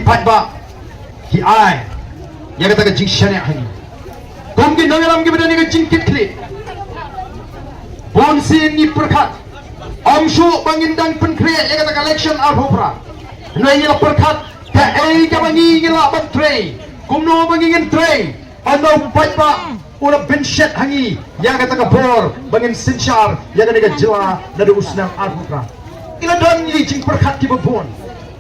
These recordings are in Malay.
pat ba ki ai ya kata ke jing shane hani kom ki nangalam ki bedani ke jing kitli bon sin ni perkat amshu bangindang penkre ya kata ke election arhopra no ingila perkat ka ai ka bangi ingila bat tray kumno bangingin tray ando pat ba ura benchet hangi ya kata ke bor bangin sinchar ya kata ke jila dari usnang arhopra ila don ni jing perkat ki bon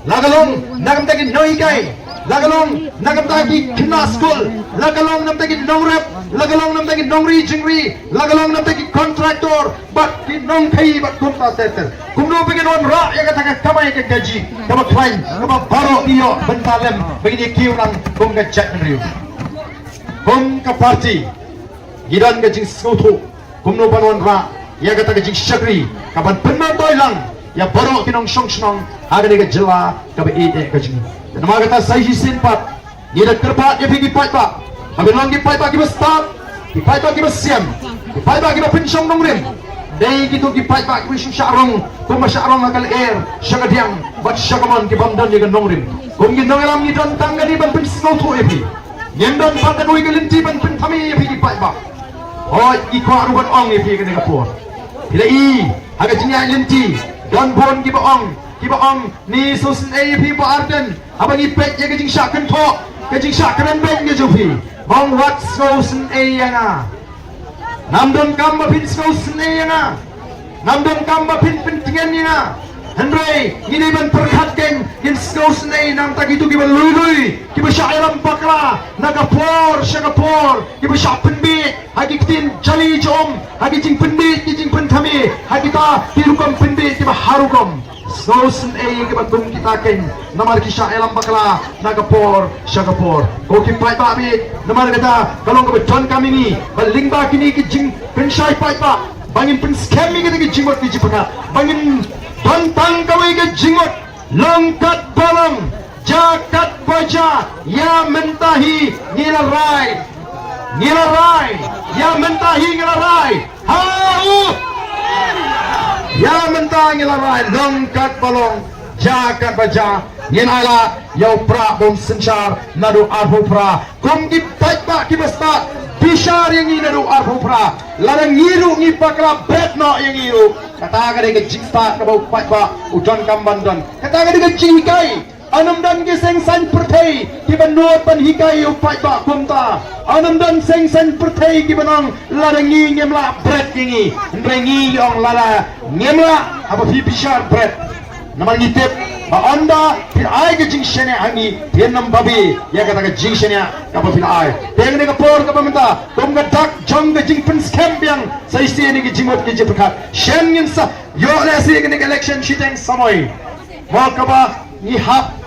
lagalong nagam tagi noi kai lagalong nagam tagi kina school lagalong nam tagi nongrep lagalong nam tagi nongri jingri lagalong nam tagi contractor but ki nong kai but kumta teter kumno begin on ra ya kata kamai ke gaji kama klaim kama baro iyo bentalem begini kiulang kum ke chat riu kum ke party gidan ke jing skutu kumno banon ra ya kata ke jing shakri kaban penma toilang ya baro kinong song agar dia jela kabe ide ke jing dan nama kata sai sin pat ni dak kerpat dia pergi pat pak habis long di pat pak ki start di pat pak ki siam di pat pak ki pensyong nongrim dai gitu ki pat pak ki syarong ko masyarong akal air syagadiang bat syagaman ki bamdan dia nongrim kum ki nongalam ni don tangga di ban pensau tu epi nyendon pat doi ke linti ban pentami epi ki pat pak oh iko aruban ong epi ke Singapore bila i aga jinya linti don bon ki baong ni susun AAP ba arden abang ipet ya kejing syak kentok kejing syak keren beng ya jofi bang wat susun ayanga namdon kam ba pin susun ayanga namdon kam ba pin pentingan ya Henry ini ban perkat geng in susun ay nam tag itu ki ban lui ki ba syairam bakla nagapor syagapor ki ba syak penbit hagi kitin jali jom hagi jing penbit ki jing pentami hagi ta tilukam penbit ki ba harukom Sosun ay kibatung kita ken namar kisah elam bakla nagapor syagapor ko kipai babi namar kata kalau ko John kami ni baling ba kini ki jing pensai pai pa bangin pen scam ni ki jingot ki jipaka bangin tantang kawai ki jingot longkat balang jakat baja ya mentahi nilarai ya mentahi nilarai hau ya mentang ilarai longkat balong jakat baja yenala yau pra bom senchar nadu arhu pra kum ki patba ki basta bishar yang ini nadu arhu pra larang ngiru ngi pakla betno yang ngiru kata gade ke jingpa ke bau patba ujon kambandon kata gade ke jingkai anam dan ke seng san pertai ki banot ban hikai upai ba kumta anam dan seng san pertai ki banang larang ngi ngemla bread ngi ndrengi yong lala ngemla apa fi bishar bread namang itip ba anda pir ai ke jing shene hangi pienam babi ya kata ke jing shene ka ba pir ai teng ne ka por ka pamenta tum ka dak jong ke jing pin scam yang sai se ne ke jingot ke jipka shen ngin sa yo le se ke ne election shiteng samoi mo ka ba ni hap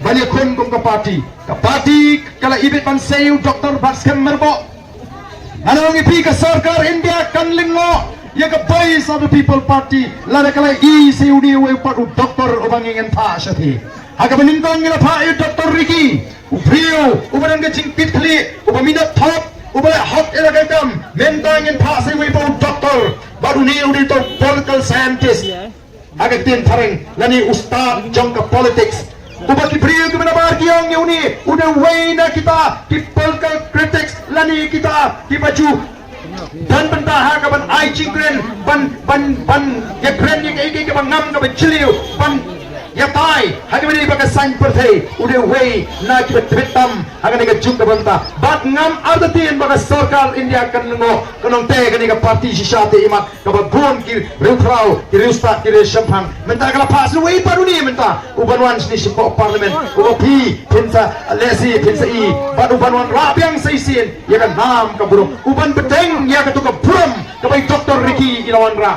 banyak kun kum ke parti kala ibit ban sayu doktor baskem merbo anong ipi ke sarkar India kan lingo ya ke bai satu people party lada kala i sayu ni we padu doktor ubangingen pa syati aga benintang ngila pa yu doktor Ricky ubrio ubadan ke jingpit kli ubaminat top ubala hot elagam mentangin pa sayu we padu doktor baru ni udi to political scientist aga tin thareng lani ustad jong ke politics Ubaki beriyo ke menabar kiyong yuni udah way na kita di political critics lani kita di baju dan bentaha kaban ai cingkren ban ya kren ya kayak kaban ngam kaban ciliu ban ya tai hagi beri baga sign pertai udah way na kita tweetam hagi nega jung kabanta bat ngam ardatin baga sarkar India kan ngo kanong te kan nega parti sishate imat kaban bon ki reukrau ki reusta ki reshampang menta kala pas way paru ni menta ubanwan ni sipo parlimen ubi pinsa lesi pinsa i bat ubanwan rabiang saisin ya kan nam kaburung uban bedeng ya ketuka buram kabai doktor Ricky ilawan ra